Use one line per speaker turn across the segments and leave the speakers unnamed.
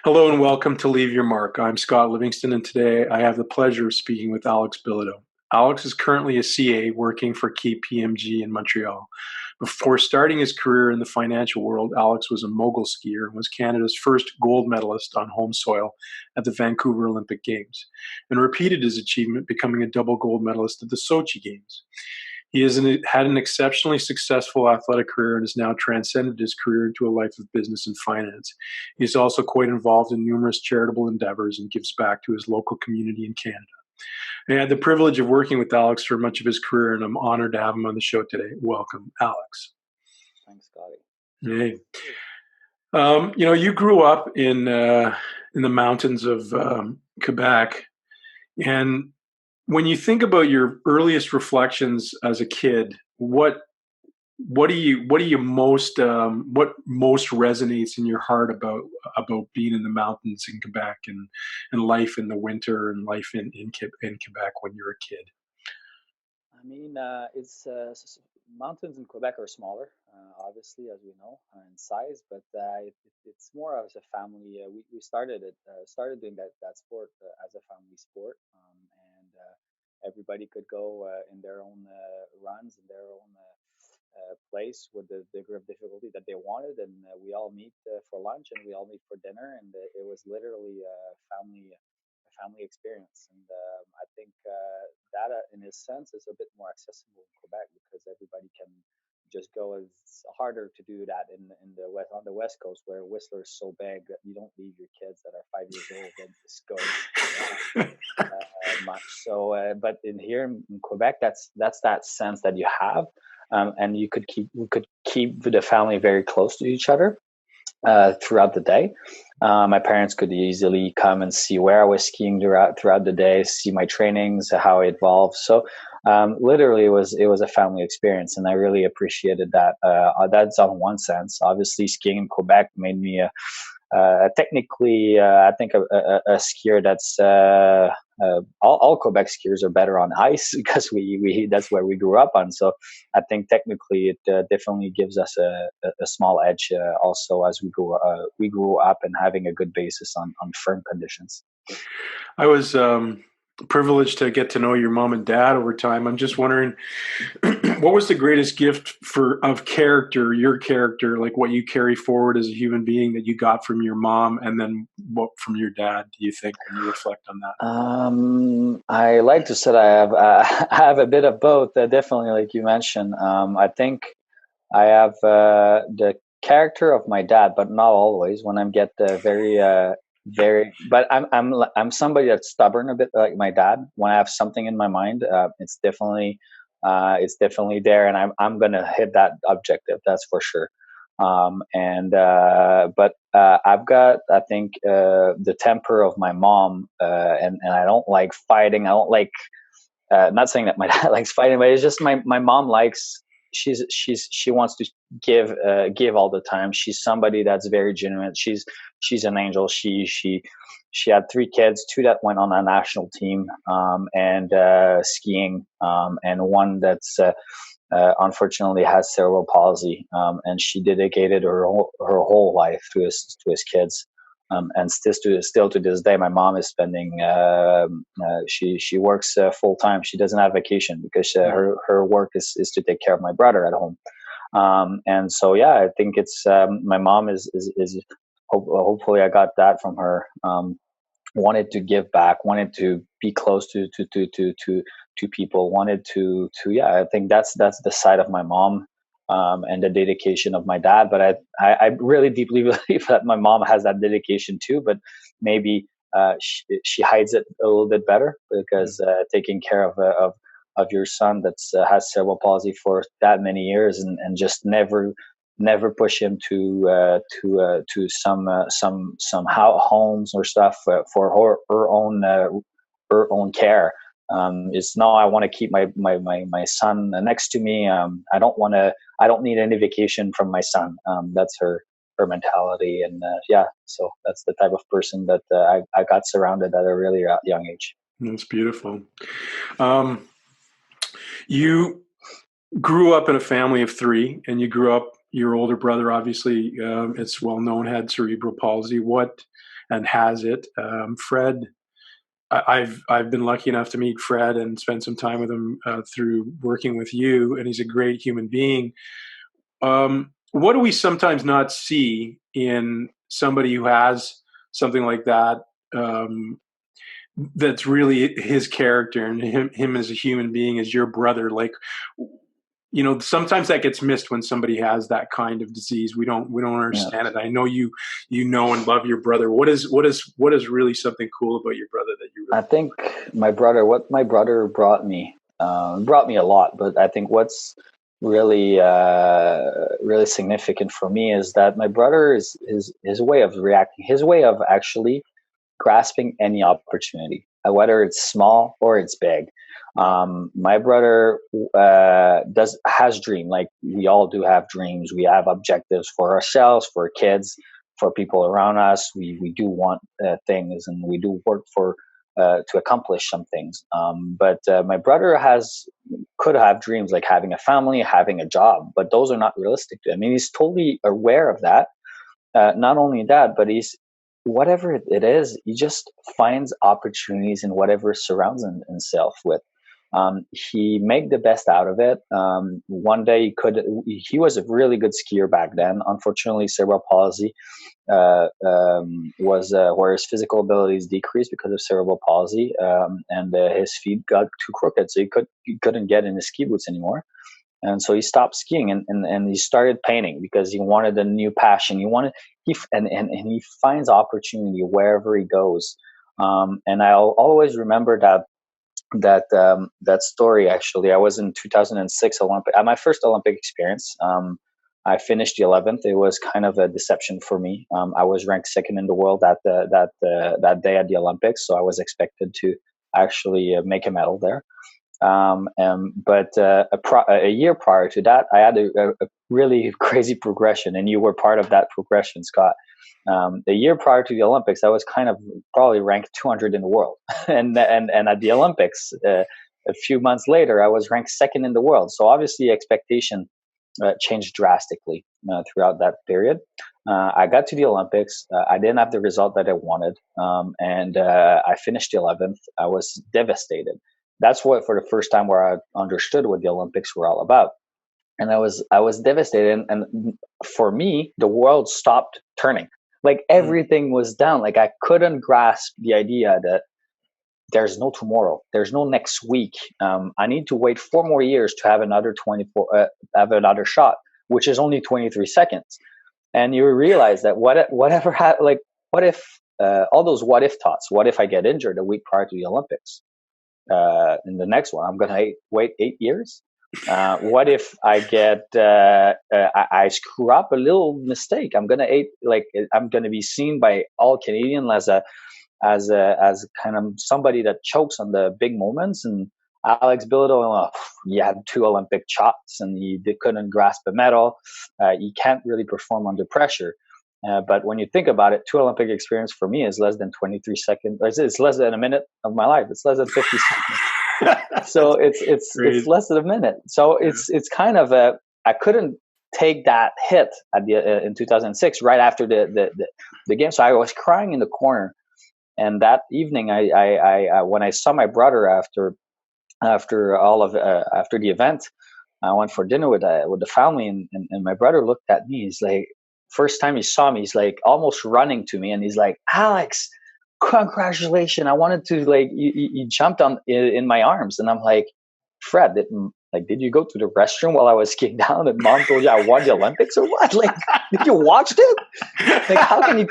Hello and welcome to Leave Your Mark. I'm Scott Livingston, and today I have the pleasure of speaking with Alex Bilodeau. Alex is currently a CA working for KPMG in Montreal. Before starting his career in the financial world, Alex was a mogul skier and was Canada's first gold medalist on home soil at the Vancouver Olympic Games, and repeated his achievement, becoming a double gold medalist at the Sochi Games. He had an exceptionally successful athletic career and has now transcended his career into a life of business and finance. He is also quite involved in numerous charitable endeavors and gives back to his local community in Canada. I had the privilege of working with Alex for much of his career, and I'm honored to have him on the show today. Welcome, Alex.
Thanks, Scotty.
Hey. You grew up in the mountains of Quebec, and when you think about your earliest reflections as a kid, what most resonates in your heart about being in the mountains in Quebec and life in the winter and life in Quebec when you're a kid?
I mean, mountains in Quebec are smaller, obviously, as we know, in size, but it's more as a family. We started doing that sport as a family sport, and everybody could go in their own runs, in their own place with the degree of difficulty that they wanted, and we all meet for lunch and we all meet for dinner, and it was literally a family experience. And I think that, in a sense, is a bit more accessible in Quebec because everybody can just go. It's harder to do that in the west on the west coast where Whistler is so big that you don't leave your kids that are 5 years old and just go around much. So, but in here in Quebec, that's that sense that you have, and we could keep the family very close to each other throughout the day. My parents could easily come and see where I was skiing throughout the day, see my trainings, how it evolved. So literally, it was a family experience, and I really appreciated that. That's on one sense. Obviously, skiing in Quebec made me technically, I think a skier that's all Quebec skiers are better on ice because we that's where we grew up on. So I think technically it definitely gives us a small edge also as we grew up and having a good basis on firm conditions.
I was privileged to get to know your mom and dad over time. I'm just wondering, what was the greatest gift of character, your character, like what you carry forward as a human being that you got from your mom, and then what from your dad? Do you think when you reflect on that?
I like to say I have I have a bit of both. Definitely, like you mentioned. I think I have the character of my dad, but not always. When I get very, but I'm somebody that's stubborn a bit like my dad. When I have something in my mind, it's definitely there, and I'm gonna hit that objective. That's for sure. And but I've got, I think, the temper of my mom, and I don't like fighting. I don't like. Not saying that my dad likes fighting, but it's just my mom likes. She wants to give all the time. She's somebody that's very genuine. She's an angel. She had three kids, two that went on a national team, and skiing, and one that's unfortunately has cerebral palsy, and she dedicated her whole life to his kids. And still to this day, my mom is spending. She works full time. She doesn't have vacation because her work is to take care of my brother at home. And so yeah, I think it's my mom is hopefully I got that from her. Wanted to give back, wanted to be close to people, wanted to yeah. I think that's the side of my mom, and the dedication of my dad. But I really deeply believe that my mom has that dedication too. But maybe she hides it a little bit better because taking care of your son that's has cerebral palsy for that many years and just never push him to some homes or stuff for her own care. It's no, I want to keep my son next to me. I don't need any vacation from my son. That's her mentality, and yeah, so that's the type of person that I got surrounded at a really young age.
That's beautiful. You grew up in a family of three, and you grew up. Your older brother, obviously, it's well known, had cerebral palsy. and has it. Fred, I've been lucky enough to meet Fred and spend some time with him through working with you, and he's a great human being. What do we sometimes not see in somebody who has something like that? That's really his character, and him as a human being, as your brother. Like, sometimes that gets missed when somebody has that kind of disease. We don't
Yeah.
understand it. I know you know and love your brother. What is really something cool about your brother that you
I
really
think what my brother brought me a lot, but I think what's really significant for me is that my brother is his way of reacting, his way of actually grasping any opportunity, whether it's small or it's big. My brother has dream, like we all do have dreams. We have objectives for ourselves, for kids, for people around us. We do want things, and we do work for to accomplish some things. But my brother could have dreams like having a family, having a job, but those are not realistic to him. I mean, he's totally aware of that. Not only that, but he's whatever it is, he just finds opportunities in whatever surrounds himself with. He make the best out of it. One day he was a really good skier back then. Unfortunately, cerebral palsy was where his physical abilities decreased because of cerebral palsy, and his feet got too crooked, so he couldn't get in his ski boots anymore. And so he stopped skiing, and he started painting because he wanted a new passion. And he finds opportunity wherever he goes. And I'll always remember that story. Actually, I was in 2006 Olympic, my first Olympic experience. I finished the 11th. It was kind of a deception for me. I was ranked second in the world that day at the Olympics, so I was expected to actually make a medal there. But a year prior to that, I had a really crazy progression, and you were part of that progression, Scott. A year prior to the Olympics, I was kind of probably ranked 200 in the world, and at the Olympics, a few months later, I was ranked second in the world. So obviously, expectation changed drastically throughout that period. I got to the Olympics. I didn't have the result that I wanted, and I finished the 11th. I was devastated. That's what, for the first time, where I understood what the Olympics were all about. And I was devastated. And for me, the world stopped turning. Like everything was down. Like I couldn't grasp the idea that there's no tomorrow. There's no next week. I need to wait 4 more years to have another have another shot, which is only 23 seconds. And you realize that whatever like what if all those what if thoughts? What if I get injured a week prior to the Olympics? In the next one, I'm going to wait 8 years. What if I I screw up a little mistake? I'm going to be seen by all Canadian as kind of somebody that chokes on the big moments. And Alex Bilodeau, he had 2 Olympic shots and he couldn't grasp a medal. He can't really perform under pressure. But when you think about it, 2 Olympic experience for me is less than 23 seconds. It's less than a minute of my life. It's less than 50 seconds. So it's less than a minute. So it's kind of I couldn't take that hit in 2006 right after the game. So I was crying in the corner. And that evening, I when I saw my brother after the event, I went for dinner with the family, and my brother looked at me. He's like, first time he saw me, he's like almost running to me, and he's like, Alex, congratulations! I wanted to he jumped in my arms, and I'm like, Fred, did you go to the restroom while I was skiing down, and Mom told you I won the Olympics or what? Like, did you watch it? Like, how can you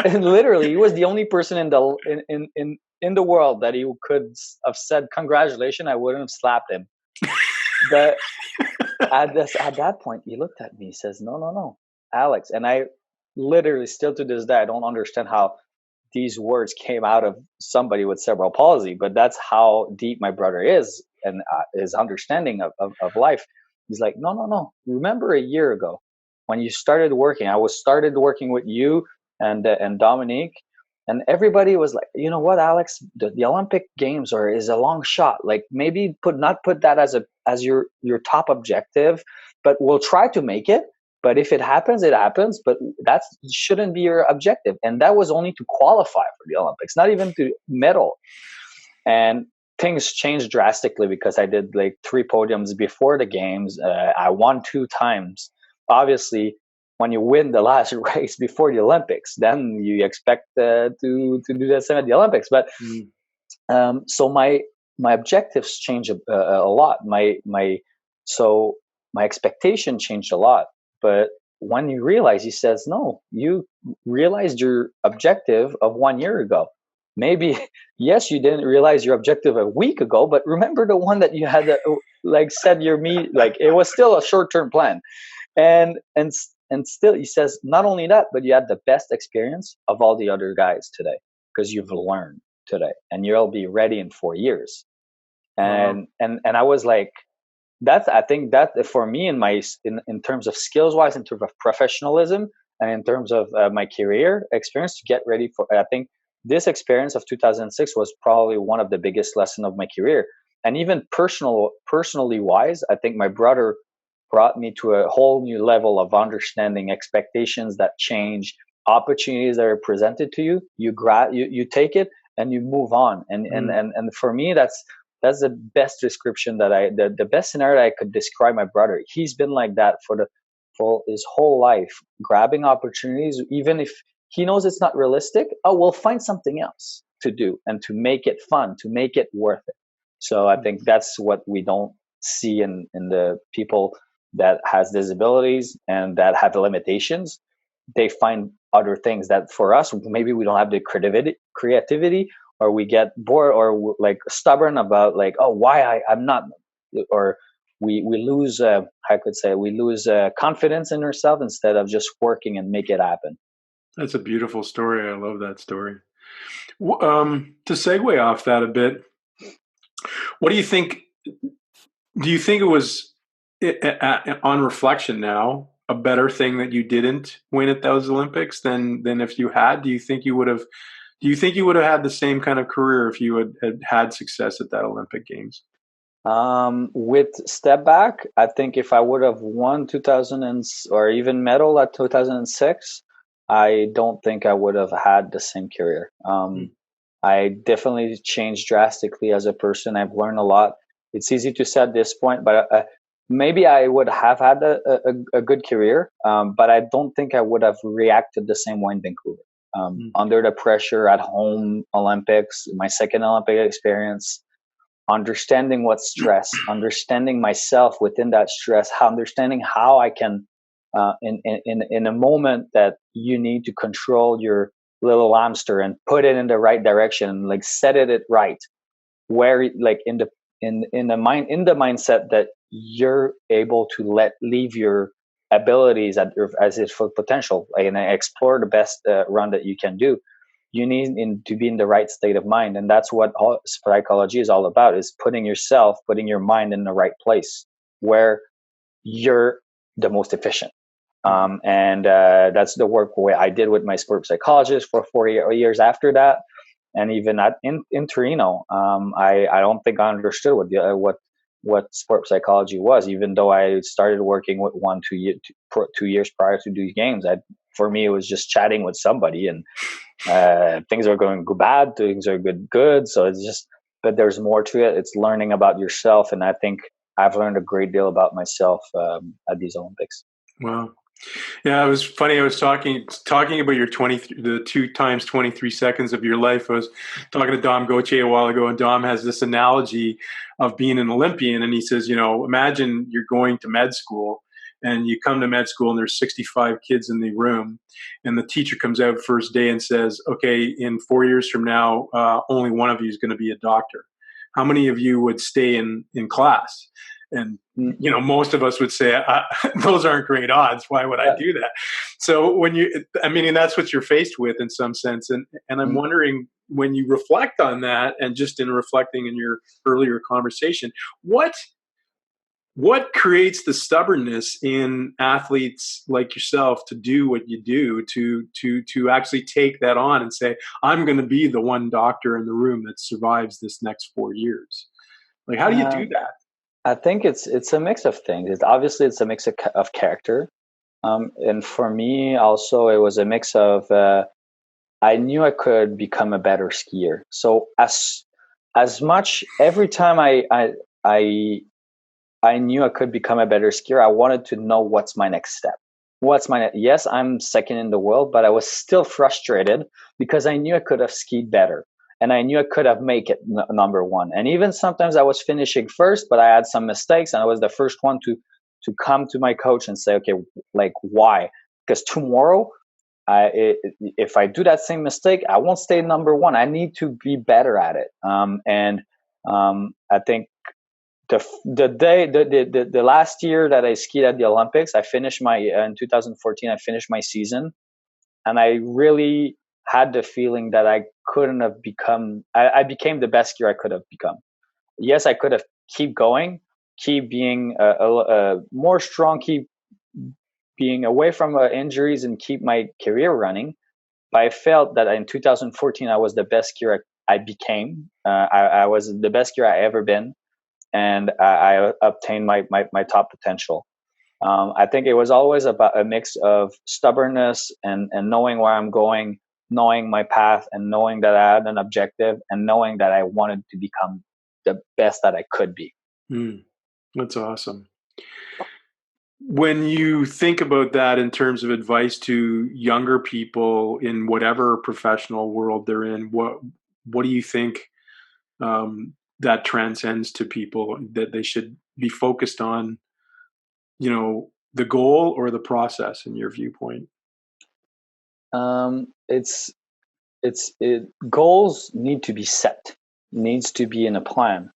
And literally, he was the only person in the world that he could have said congratulations. I wouldn't have slapped him. But at that point, he looked at me. He says, "No, Alex." And I literally, still to this day, I don't understand how these words came out of somebody with cerebral palsy. But that's how deep my brother is, and his understanding of life. He's like, "No. Remember a year ago when you started working? I started working with you and Dominique, and everybody was like, you know what, Alex, the Olympic Games is a long shot. Like maybe not put that as your top objective, but we'll try to make it. But if it happens, it happens. But that shouldn't be your objective. And that was only to qualify for the Olympics, not even to medal. And things changed drastically because I did like 3 podiums before the games. I won 2 times. Obviously, when you win the last race before the Olympics, then you expect to do the same at the Olympics. But so my objectives changed a lot. So my expectation changed a lot. But when you realize, he says, no, you realized your objective of 1 year ago. Maybe, yes, you didn't realize your objective a week ago, but remember the one that you had, like said your me, like it was still a short-term plan. And still, he says, not only that, but you had the best experience of all the other guys today because you've learned today, and you'll be ready in 4 years. And I was like, that's, I think that for me in terms of skills wise, in terms of professionalism, and in terms of my career experience to get ready for, I think this experience of 2006 was probably one of the biggest lessons of my career. And even personally wise, I think my brother brought me to a whole new level of understanding expectations that change, opportunities that are presented to you. You take it and you move on. And for me, that's the best description the best scenario that I could describe my brother. He's been like that for his whole life, grabbing opportunities, even if he knows it's not realistic. Oh, we'll find something else to do and to make it fun, to make it worth it. So I think that's what we don't see in the people that has disabilities and that have limitations. They find other things that for us, maybe we don't have the creativity, or we get bored or like stubborn about like, oh, why I'm not, or we lose, I could say we lose confidence in ourselves instead of just working and make it happen.
That's a beautiful story. I love that story. To segue off that a bit, what do you think? Do you think it was, on reflection now, a better thing that you didn't win at those Olympics than if you had? Do you think you would have? Do you think you would have had the same kind of career if you had success at that Olympic Games?
With step back, I think if I would have won 2000 or even medal at 2006, I don't think I would have had the same career. I definitely changed drastically as a person. I've learned a lot. It's easy to say at this point, but maybe I would have had a good career, but I don't think I would have reacted the same way in Vancouver. Under the pressure at home, Olympics, my second Olympic experience, understanding what's stress, understanding myself within that stress, understanding how I can, in a moment that you need to control your little hamster and put it in the right direction, like set it right, where like in the mindset that you're able to leave your abilities as its full potential, and explore the best run that you can do. You need to be in the right state of mind, and that's what psychology is all about: is putting your mind in the right place where you're the most efficient. And that's the work I did with my sport psychologist for 4 years after that. And even in Torino, I don't think I understood what sport psychology was, even though I started working with 2 years prior to these games. For me, it was just chatting with somebody, and things are going bad, things are good. So it's just, but there's more to it. It's learning about yourself, and I think I've learned a great deal about myself at these Olympics.
Wow. Yeah, it was funny. I was talking about the 2 times 23 seconds of your life. I was talking to Dom Gauthier a while ago, and Dom has this analogy of being an Olympian. And he says, imagine you're going to med school, and you come to med school and there's 65 kids in the room, and the teacher comes out first day and says, okay, in 4 years from now, only one of you is going to be a doctor. How many of you would stay in class? And, most of us would say, those aren't great odds. Why would I do that? So and that's what you're faced with in some sense. And I'm wondering, when you reflect on that, and just in reflecting in your earlier conversation, what creates the stubbornness in athletes like yourself to do what you do, to actually take that on and say, I'm going to be the one doctor in the room that survives this next 4 years? Like, how do you do that?
I think it's a mix of things. It's a mix of character. And for me, also, it was a mix of I knew I could become a better skier. So as much every time I I knew I could become a better skier, I wanted to know what's my next step. Yes, I'm second in the world, but I was still frustrated because I knew I could have skied better and I knew I could have made it number one. And even sometimes I was finishing first, but I had some mistakes and I was the first one to come to my coach and say, okay, like why? Because tomorrow if I do that same mistake, I won't stay number one. I need to be better at it. I think the last year that I skied at the Olympics, I finished my in 2014. I finished my season, and I really had the feeling that I couldn't have become. I became the best skier I could have become. Yes, I could have keep going, keep being more strong, keep being away from injuries, and keep my career running. But I felt that in 2014 I was the best skier I became. I was the best skier I ever been, and I obtained my top potential. I think it was always about a mix of stubbornness and knowing where I'm going, knowing my path, and knowing that I had an objective, and knowing that I wanted to become the best that I could be.
That's awesome. When you think about that in terms of advice to younger people in whatever professional world they're in, what do you think that transcends to people that they should be focused on? The goal or the process, in your viewpoint?
Um, it's goals need to be set, needs to be in a plan.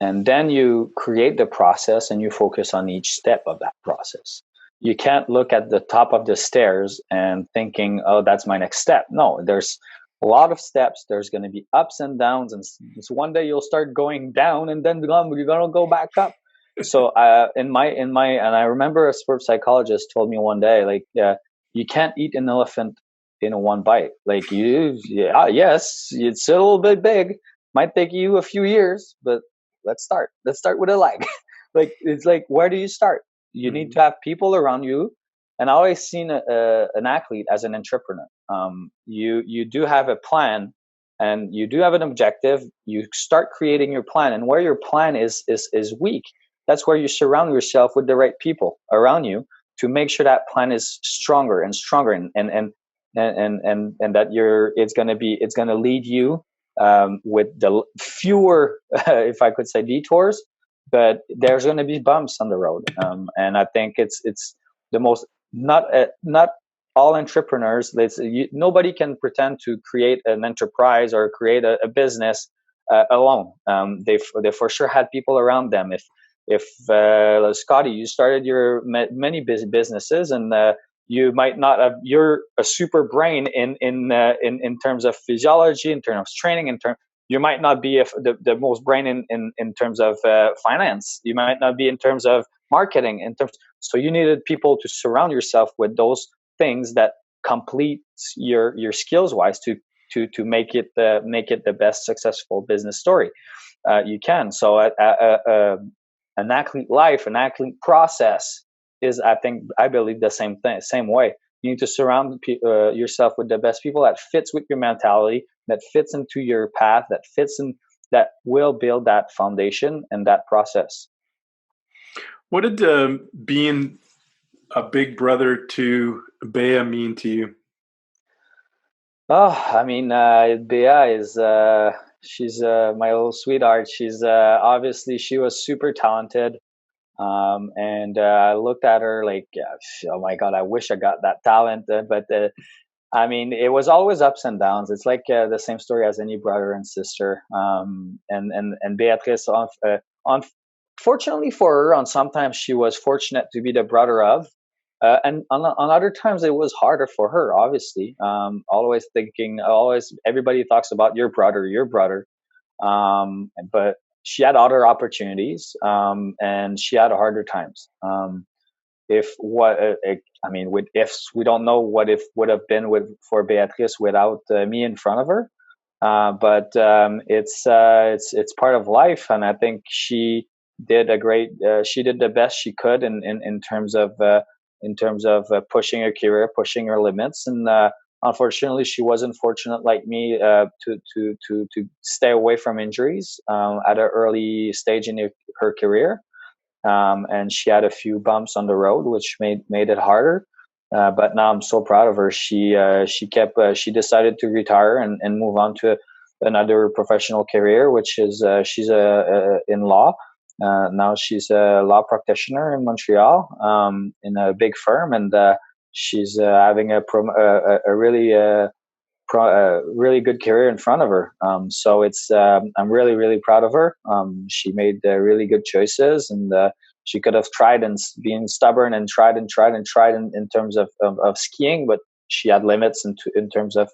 And then you create the process and you focus on each step of that process. You can't look at the top of the stairs and thinking, oh, that's my next step. No, there's a lot of steps. There's going to be ups and downs. And one day you'll start going down and then you're going to go back up. So and I remember a sports psychologist told me one day, like, you can't eat an elephant in one bite. Like yes, it's a little bit big, might take you a few years, but let's start. Let's start with a leg. Like it's like, where do you start? You need to have people around you. And I always seen an athlete as an entrepreneur. You do have a plan, and you do have an objective. You start creating your plan, and where your plan is weak, that's where you surround yourself with the right people around you to make sure that plan is stronger and stronger, and that it's gonna lead you with the fewer, if I could say, detours, but there's going to be bumps on the road. And I think it's the most not all entrepreneurs. Nobody can pretend to create an enterprise or create a business alone. They for sure had people around them. If Scotty, you started your many businesses, and you might not have, you're a super brain in terms of physiology, in terms of training, you might not be the most brain in terms of finance. You might not be in terms of marketing, so you needed people to surround yourself with those things that complete your skills wise to make it the best successful business story you can. So an athlete life, an athlete process is, I believe, the same thing, same way. You need to surround yourself with the best people that fits with your mentality, that fits into your path, that will build that foundation and that process.
What did being a big brother to Bea mean to you?
Oh, I mean, Bea is she's my little sweetheart. She's obviously, she was super talented. And I looked at her like, oh my God, I wish I got that talent. But I mean, it was always ups and downs. It's like the same story as any brother and sister. And Beatrice, unfortunately for her, on sometimes she was fortunate to be the brother of. And on other times it was harder for her, obviously. Always everybody talks about your brother. But she had other opportunities, and she had harder times. If what I mean, with ifs, we don't know what if would have been for Beatrice without me in front of her. But it's part of life, and I think she did she did the best she could in terms of in terms of pushing her career, pushing her limits. And unfortunately, she wasn't fortunate like me to stay away from injuries at an early stage in her career. And she had a few bumps on the road, which made it harder. But now I'm so proud of her. She decided to retire and move on to another professional career, which is she's in law. Now she's a law practitioner in Montreal, in a big firm, and she's having a really good career in front of her. So I'm really, really proud of her. She made really good choices, and she could have tried and been stubborn and tried in terms of skiing, but she had limits in terms of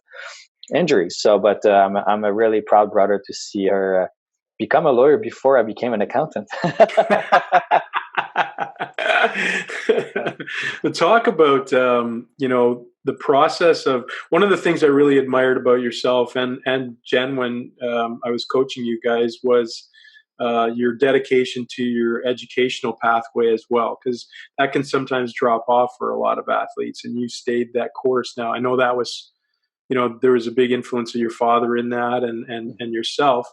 injuries. So, but I'm a really proud brother to see her become a lawyer before I became an accountant.
Talk about the process of one of the things I really admired about yourself and Jen when I was coaching you guys was your dedication to your educational pathway as well, because that can sometimes drop off for a lot of athletes, and you stayed that course. Now I know that was there was a big influence of your father in that and yourself.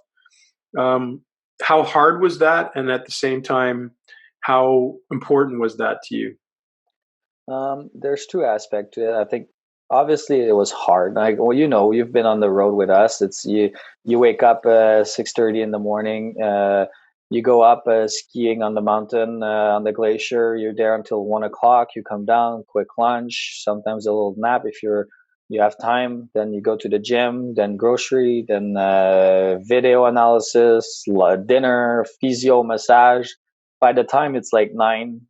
How hard was that, and at the same time, how important was that to you?
There's two aspects to it. I think obviously it was hard. Like, well, you've been on the road with us. It's you wake up 6:30 in the morning. You go up skiing on the mountain, on the glacier. You're there until 1 o'clock. You come down, quick lunch, sometimes a little nap if you have time. Then you go to the gym, then grocery, then video analysis, dinner, physio, massage. By the time it's like 9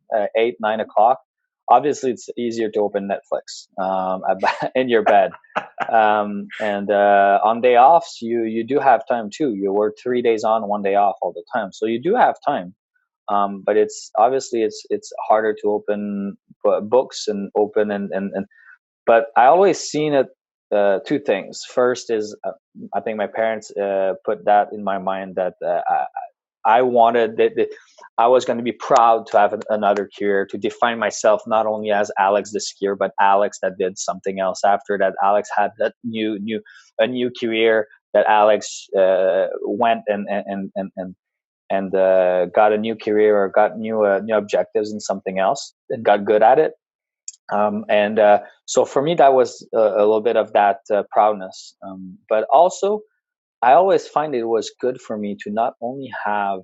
o'clock, obviously it's easier to open Netflix in your bed. And on day offs, you do have time too. You work 3 days on, 1 day off all the time, so you do have time. But it's obviously it's harder to open books and open and. But I always seen it. Two things. First is I think my parents put that in my mind that I wanted that I was going to be proud to have another career, to define myself not only as Alex the skier, but Alex that did something else after that. Alex had that a new career, that Alex went and got a new career or got new objectives in something else and got good at it. And so for me, that was a little bit of that proudness. But also, I always find it was good for me to not only have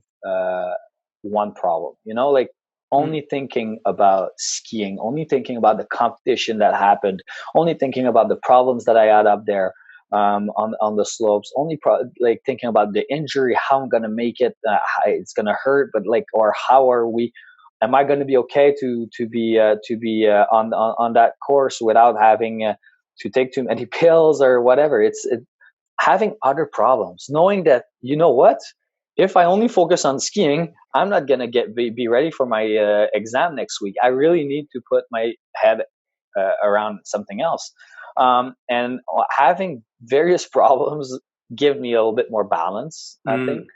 one problem, like only thinking about skiing, only thinking about the competition that happened, only thinking about the problems that I had up there on the slopes, only like thinking about the injury, how I'm gonna make it, it's gonna hurt, but like, or how are we? Am I going to be okay to be on that course without having to take too many pills or whatever? It's having other problems, knowing that, what, if I only focus on skiing, I'm not gonna be ready for my exam next week. I really need to put my head around something else, and having various problems give me a little bit more balance, I think.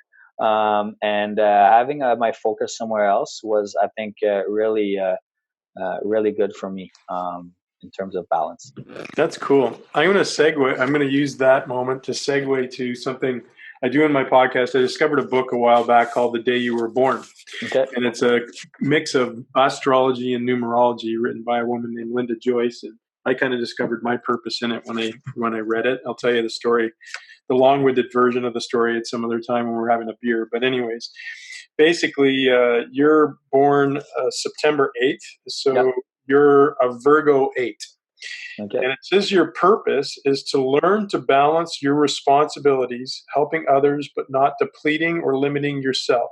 And having my focus somewhere else was, I think, really good for me in terms of balance.
That's cool. I'm going to segue. I'm going to use that moment to segue to something I do in my podcast. I discovered a book a while back called The Day You Were Born.
Okay.
And it's a mix of astrology and numerology written by a woman named Linda Joyce. And I kind of discovered my purpose in it when I read it. I'll tell you the story, the long-winded version of the story at some other time when we're having a beer. But anyways, basically, you're born September 8th. So
Yep.
you're a Virgo 8.
Okay.
And it says your purpose is to learn to balance your responsibilities, helping others, but not depleting or limiting yourself,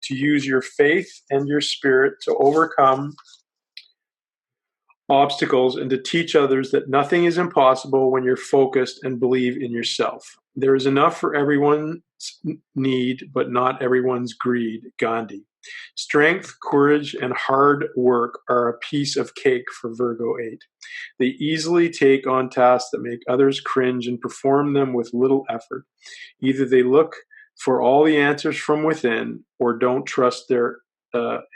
to use your faith and your spirit to overcome obstacles and to teach others that nothing is impossible when you're focused and believe in yourself. There is enough for everyone's need, but not everyone's greed. Gandhi. Strength, courage, and hard work are a piece of cake for Virgo 8. They easily take on tasks that make others cringe and perform them with little effort. Either they look for all the answers from within or don't trust their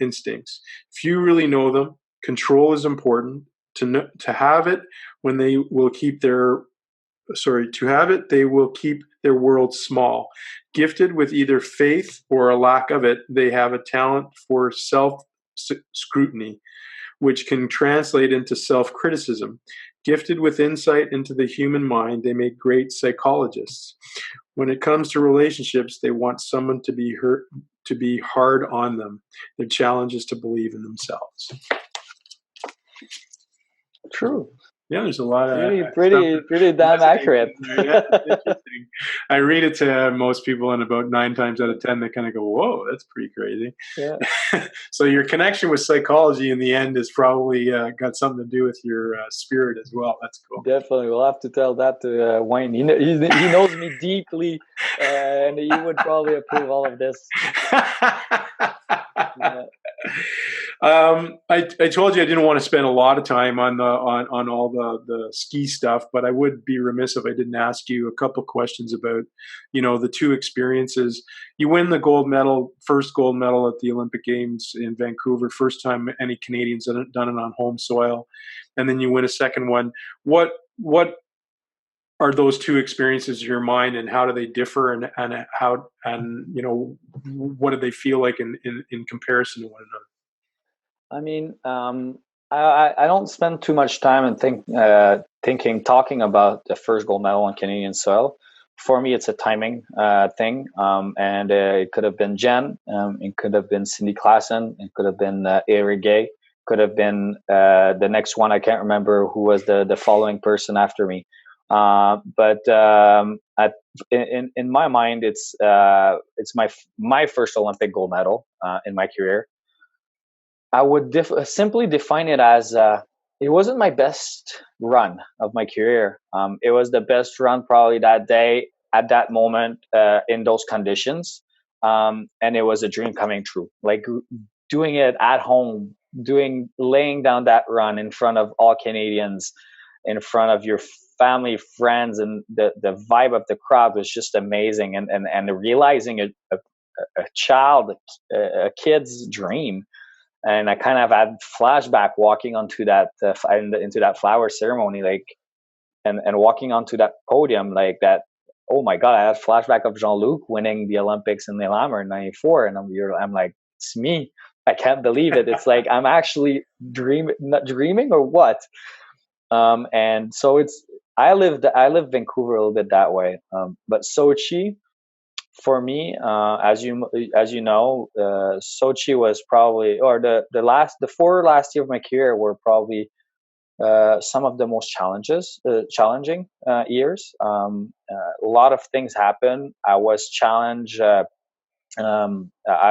instincts. Few really know them. Control is important. To have it when they will keep their to have it, they will keep their world small. Gifted with either faith or a lack of it, they have a talent for self scrutiny, which can translate into self criticism. Gifted with insight into the human mind, they make great psychologists. When it comes to relationships, they want someone to be hurt, to be hard on them. Their challenge is to believe in themselves.
True.
Yeah, there's a lot of
pretty damn accurate.
Yeah, interesting. I read it to most people, and about 9 times out of 10, they kind of go, "Whoa, that's pretty crazy."
Yeah.
So your connection with psychology in the end is probably got something to do with your spirit as well. That's cool.
Definitely, we'll have to tell that to Wayne. He knows me deeply, and he would probably approve all of this.
Yeah. I told you I didn't want to spend a lot of time on all the ski stuff, but I would be remiss if I didn't ask you a couple questions about, the two experiences. You win the first gold medal at the Olympic Games in Vancouver, first time any Canadians done it on home soil, and then you win a second one. What are those two experiences in your mind, and how do they differ, and what do they feel like in comparison to one another?
I mean, I don't spend too much time and talking about the first gold medal on Canadian soil. For me, it's a timing thing, and it could have been Jen, it could have been Cindy Klassen, it could have been Eric Gay, could have been the next one. I can't remember who was the following person after me. But in my mind, it's my first Olympic gold medal in my career. I would simply define it as it wasn't my best run of my career. It was the best run probably that day at that moment in those conditions, and it was a dream coming true. Like doing it at home, laying down that run in front of all Canadians, in front of your family, friends, and the vibe of the crowd was just amazing. And realizing a kid's dream. And I kind of had flashback walking onto that into that flower ceremony, like, and walking onto that podium, like that. Oh my God! I had flashback of Jean-Luc winning the Olympics in Lillehammer in '94, and I'm like, it's me. I can't believe it. It's like I'm actually not dreaming or what? And so I lived Vancouver a little bit that way, but Sochi, for me, as you know, Sochi was probably, or the 4 last year of my career were probably some of the most challenging years. A lot of things happened. I was challenged. I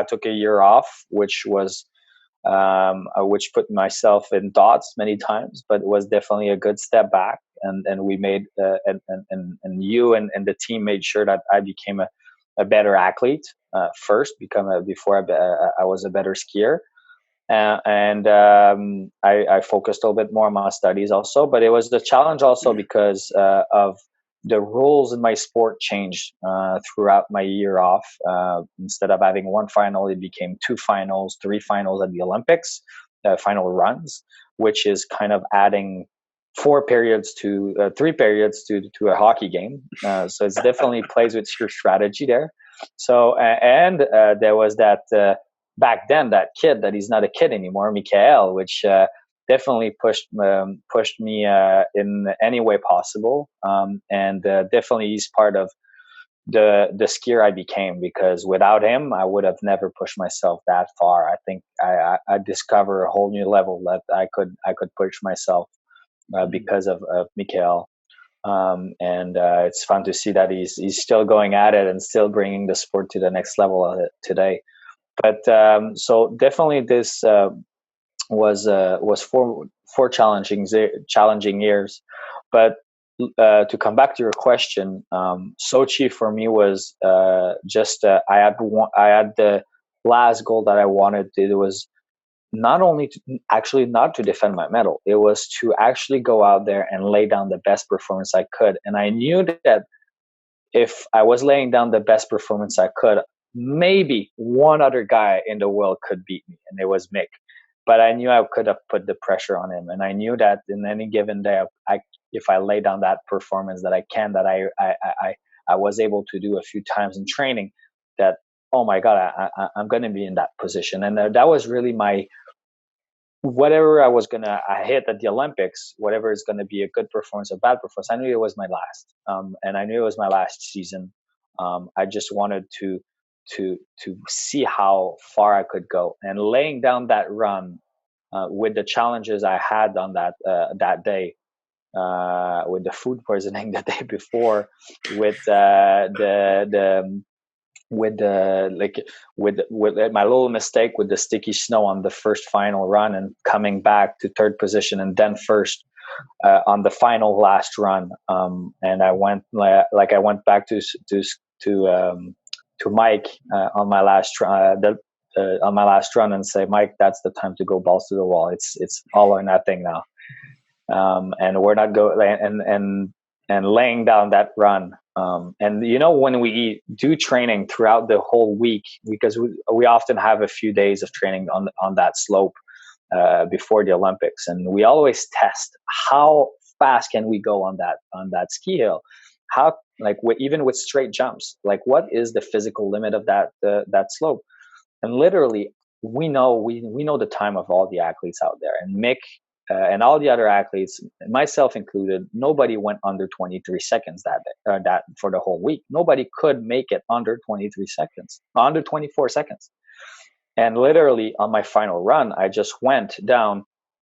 took a year off, which put myself in thoughts many times, but it was definitely a good step back. And we made and you and the team made sure that I became a better athlete first, before I was a better skier. And I focused a little bit more on my studies also, but it was the challenge also because of the rules in my sport changed throughout my year off. Instead of having one final, it became 2 finals, 3 finals at the Olympics, final runs, which is kind of adding 3 periods to a hockey game. So it's definitely plays with your strategy there. So and there was that back then, that kid that he's not a kid anymore, Michael, which definitely pushed me in any way possible, and definitely he's part of the skier I became, because without him I would have never pushed myself that far. I think I discovered a whole new level that I could push myself because of Michael. And it's fun to see that he's still going at it and still bringing the sport to the next level today. But so definitely this was 4 challenging years. But to come back to your question, Sochi for me was just I had the last goal that I wanted. It was not only not to defend my medal, it was to actually go out there and lay down the best performance I could. And I knew that if I was laying down the best performance I could, maybe one other guy in the world could beat me, and it was Mick. but I knew I could have put the pressure on him, and I knew that in any given day, if I lay down that performance that I was able to do a few times in training, that oh my god, I'm going to be in that position, and that was really my whatever I hit at the Olympics, whatever is gonna be a good performance or bad performance. I knew it was my last, and I knew it was my last season. I just wanted to see how far I could go, and laying down that run with the challenges I had on that day, with the food poisoning the day before, with the with the like with my little mistake with the sticky snow on the first final run and coming back to third position and then first on the final last run, and I went I went back to Mike on my last on my last run and say, Mike, that's the time to go balls to the wall. It's all or nothing now, and we're not go and laying down that run. And when we do training throughout the whole week, because we often have a few days of training on that slope before the Olympics, and we always test how fast can we go on that ski hill, how even with straight jumps, like what is the physical limit of that slope. And literally we know the time of all the athletes out there, and Mick and all the other athletes, myself included, nobody went under 23 seconds that day, that for the whole week. Nobody could make it under 23 seconds, under 24 seconds. And literally on my final run, I just went down,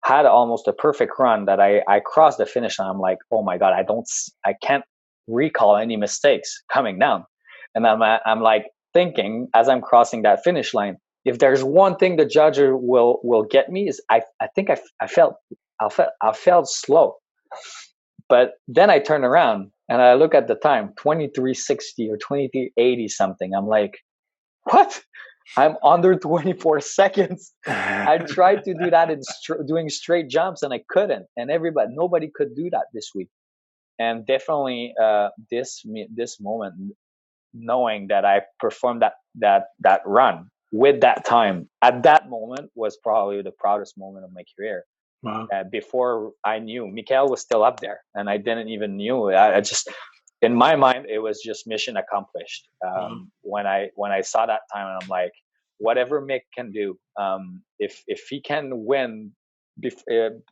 had almost a perfect run that I crossed the finish line. I'm like, oh my God, I can't recall any mistakes coming down. And I'm like thinking as I'm crossing that finish line, if there's one thing the judge will get me is I think I felt slow. But then I turn around and I look at the time, 23:60 or 23:80 something. I'm like, what? I'm under 24 seconds. I tried to do that in doing straight jumps and I couldn't. And nobody could do that this week. And definitely this moment, knowing that I performed that run with that time at that moment was probably the proudest moment of my career.
Wow.
Before I knew, Mikael was still up there, and I didn't even knew. I just, in my mind, it was just mission accomplished. When I saw that time, and I'm like, whatever Mick can do, if he can win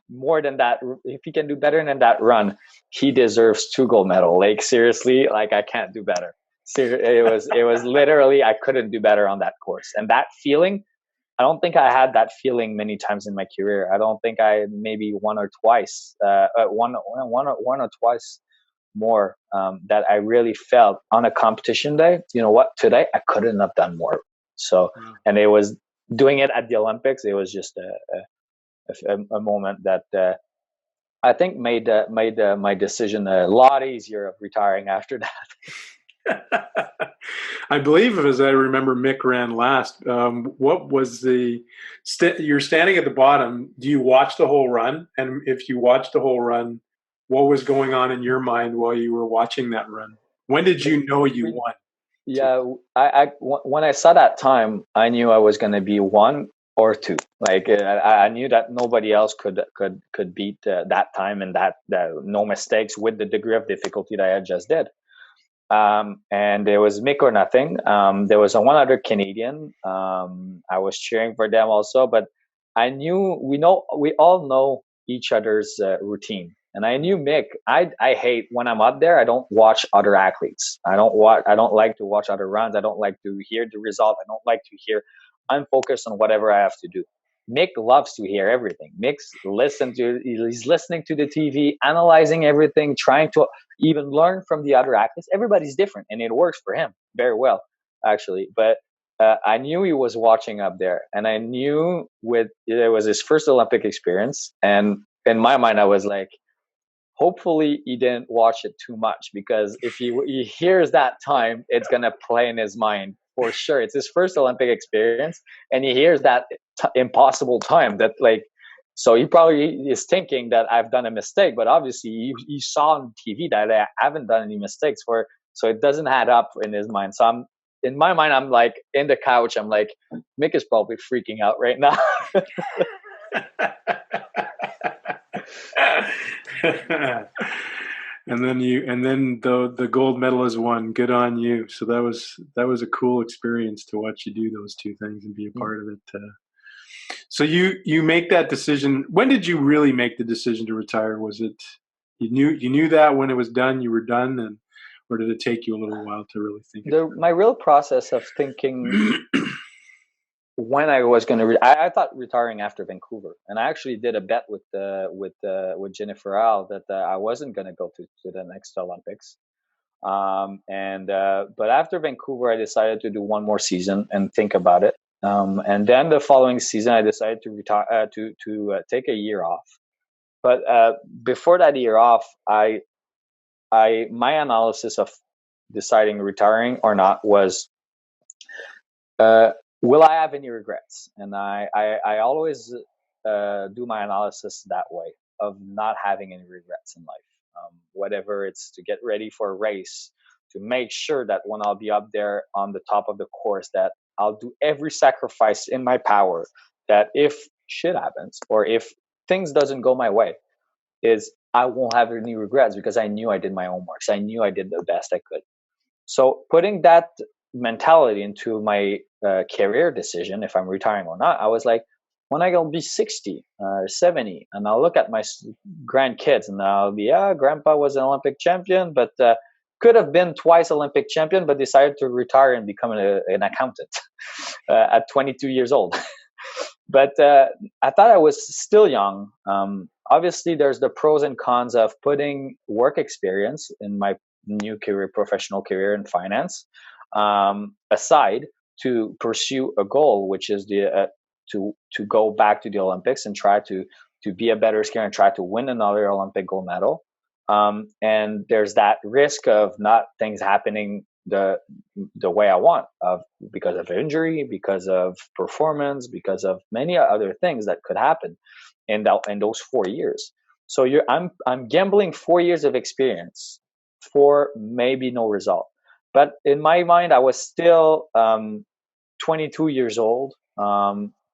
more than that, if he can do better than that run, he deserves 2 gold medals. Like seriously, like I can't do better. It was literally I couldn't do better on that course, and that feeling, I don't think I had that feeling many times in my career. I don't think maybe one or twice more that I really felt on a competition day. You know what? Today I couldn't have done more. So, and it was doing it at the Olympics. It was just a moment that I think made my decision a lot easier of retiring after that.
I believe, as I remember, Mick ran last. What was you're standing at the bottom. Do you watch the whole run? And if you watched the whole run, what was going on in your mind while you were watching that run? When did you know you won?
Yeah, when I saw that time, I knew I was going to be 1 or 2. Like I knew that nobody else could beat that time and that no mistakes with the degree of difficulty that I just did. And there was Mick or nothing. There was one other Canadian. I was cheering for them also, but I knew we all know each other's routine. And I knew Mick. I hate when I'm up there. I don't watch other athletes. I don't like to watch other runs. I don't like to hear the result. I don't like to hear. I'm focused on whatever I have to do. Mick loves to hear everything. He's listening to the TV, analyzing everything, trying to even learn from the other athletes. Everybody's different, and it works for him very well, actually. But I knew he was watching up there, and I knew it was his first Olympic experience. And in my mind, I was like, hopefully he didn't watch it too much, because if he hears that time, it's gonna play in his mind for sure. It's his first Olympic experience, and he hears that impossible time that so he probably is thinking that I've done a mistake, but obviously he saw on TV that I haven't done any mistakes so it doesn't add up in his mind. So in my mind, I'm like in the couch, I'm like, Mick is probably freaking out right now.
And then the gold medalist won. Good on you. So that was a cool experience to watch you do those two things and be a part of it. So you make that decision. When did you really make the decision to retire? Was it you knew that when it was done, you were done, and or did it take you a little while to really think it
My real process of thinking
through?
when I was going to, I thought retiring after Vancouver, and I actually did a bet with Jennifer Al that I wasn't going to go to the next Olympics. But after Vancouver, I decided to do one more season and think about it. And then the following season, I decided to retire to take a year off. But before that year off, I my analysis of deciding retiring or not was, uh, will I have any regrets? And I always do my analysis that way of not having any regrets in life. Whatever it's to get ready for a race, to make sure that when I'll be up there on the top of the course, that I'll do every sacrifice in my power. That if shit happens or if things doesn't go my way, is I won't have any regrets because I knew I did my homework. So I knew I did the best I could. So putting that mentality into my career decision, if I'm retiring or not, I was like, when I gonna be 60 or 70, and I'll look at my grandkids and I'll be, grandpa was an Olympic champion, but could have been twice Olympic champion, but decided to retire and become an accountant at 22 years old. But I thought I was still young. Obviously, there's the pros and cons of putting work experience in my new career, professional career in finance, aside to pursue a goal, which is to go back to the Olympics and try to be a better skier and try to win another Olympic gold medal. And there's that risk of not things happening the way I want, because of injury, because of performance, because of many other things that could happen in those 4 years. So I'm gambling 4 years of experience for maybe no result. But in my mind, I was still 22 years old.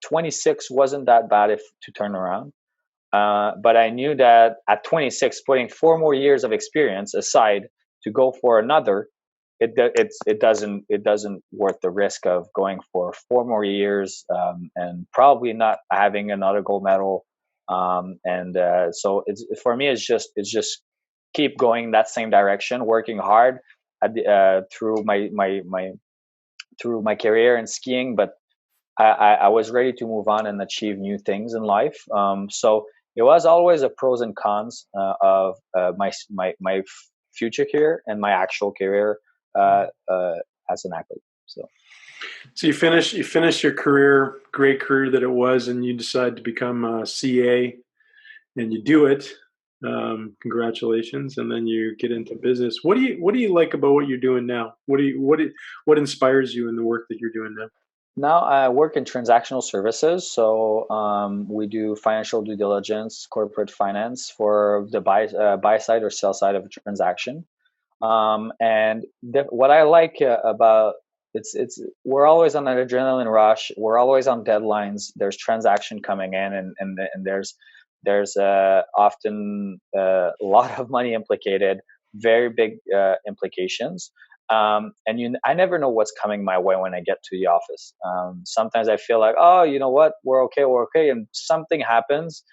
26 wasn't that bad if to turn around. But I knew that at 26, putting 4 more years of experience aside to go for another, it doesn't worth the risk of going for 4 more years, and probably not having another gold medal. So it's for me, it's just keep going that same direction, working hard through my career in skiing, but I was ready to move on and achieve new things in life. So it was always a pros and cons of my future career and my actual career as an athlete.
So you finish your career, great career that it was, and you decide to become a CA, and you do it. Congratulations, and then you get into business. What do you like about what you're doing now? What inspires you in the work that you're doing now?
Now I work in transactional services, so we do financial due diligence, corporate finance for the buy side or sell side of a transaction. And what I like about it's we're always on an adrenaline rush. We're always on deadlines. There's transaction coming in, and there's often a lot of money implicated, very big implications. I never know what's coming my way when I get to the office. Sometimes I feel like, oh, you know what, we're okay, and something happens,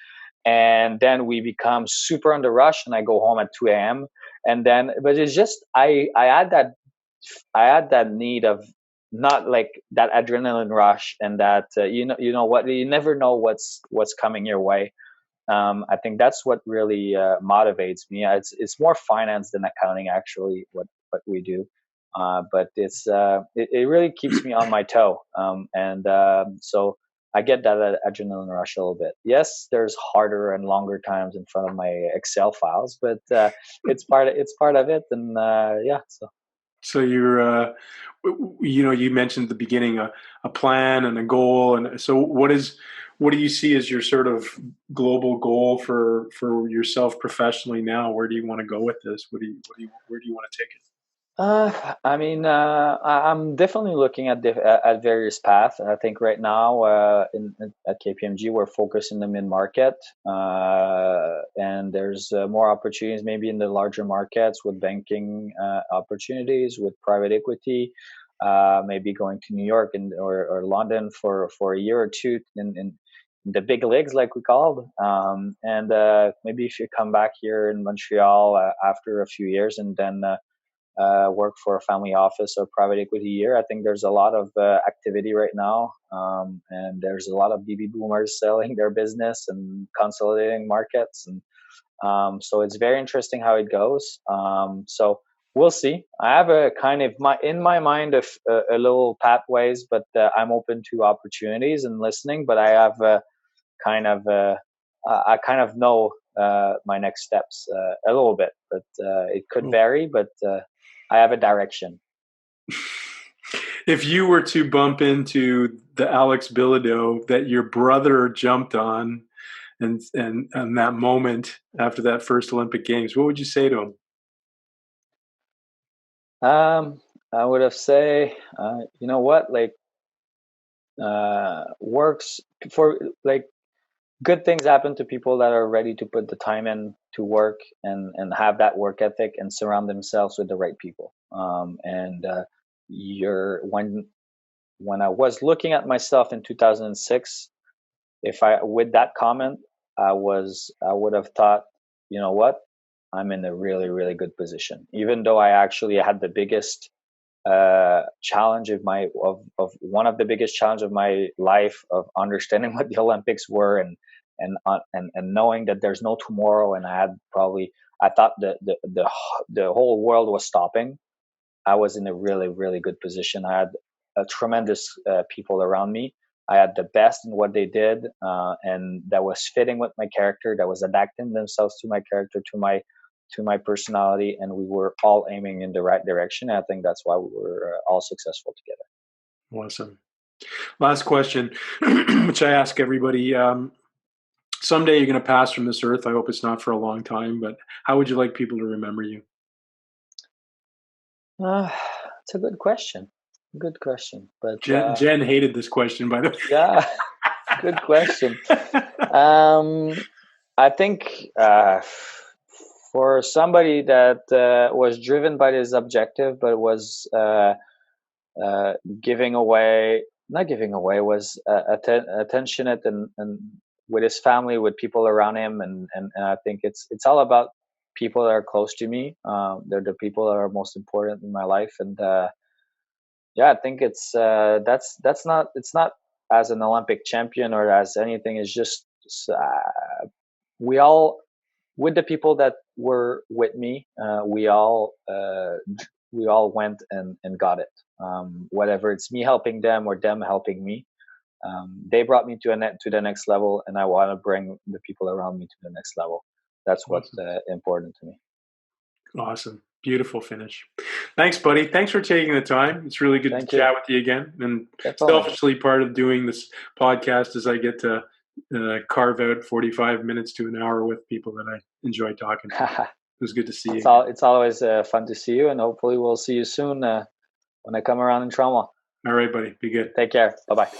and then we become super under rush, and I go home at 2 a.m. And then, but it's just I had that need of not like that adrenaline rush, and that you know what, you never know what's coming your way. I think that's what really motivates me. It's more finance than accounting, actually, what we do. But it really keeps me on my toe, and so I get that adrenaline rush a little bit. Yes, there's harder and longer times in front of my Excel files, but it's part of it, and yeah. So
So you mentioned at the beginning a plan and a goal, and so what do you see as your sort of global goal for yourself professionally now? Where do you want to go with this? Where do you want to take it?
I'm definitely looking at various paths. I think right now at KPMG we're focused in the mid market, and there's more opportunities maybe in the larger markets with banking opportunities, with private equity, maybe going to New York or London for a year or two in the big leagues like we called, and maybe if you come back here in Montreal after a few years and then. Work for a family office or private equity here. I think there's a lot of activity right now, and there's a lot of baby boomers selling their business and consolidating markets, and so it's very interesting how it goes. So we'll see. I have a kind of in my mind of a little pathways, but I'm open to opportunities and listening. But I have kind of I kind of know my next steps a little bit, but it could vary. But I have a direction.
If you were to bump into the Alex Bilodeau that your brother jumped on, and that moment after that first Olympic Games, what would you say to him?
I would have say, you know what, like works for like good things happen to people that are ready to put the time in to work and have that work ethic and surround themselves with the right people. And you're when I was looking at myself in 2006, if I with that comment, I would have thought, you know what, I'm in a really really good position, even though I actually had the biggest challenge of one of the biggest challenge of my life of understanding what the Olympics were and knowing that there's no tomorrow, and I thought the whole world was stopping. I was in a really really good position. I had a tremendous people around me. I had the best in what they did, and that was fitting with my character. That was adapting themselves to my character, to my personality, and we were all aiming in the right direction. I think that's why we were all successful together.
Awesome. Last question, which I ask everybody. Someday you're going to pass from this earth. I hope it's not for a long time, but how would you like people to remember you?
It's a good question. Good question. But
Jen hated this question, by the way.
Yeah, good question. I think for somebody that was driven by this objective, but was giving away, not giving away, was attentionate and with his family, with people around him, and I think it's all about people that are close to me. They're the people that are most important in my life, and yeah, I think that's not, it's not as an Olympic champion or as anything. It's just we all, with the people that were with me, we all went and got it. Whatever it's me helping them or them helping me, they brought me to the next level, and I want to bring the people around me to the next level. That's what's important to me.
Awesome. Beautiful finish. Thanks, buddy. Thanks for taking the time. It's really good to chat with you again. And selfishly, part of doing this podcast is I get to carve out 45 minutes to an hour with people that I enjoy talking to. It was good to see you.
It's always fun to see you, and hopefully we'll see you soon when I come around in Toronto.
All right, buddy. Be good.
Take care. Bye-bye.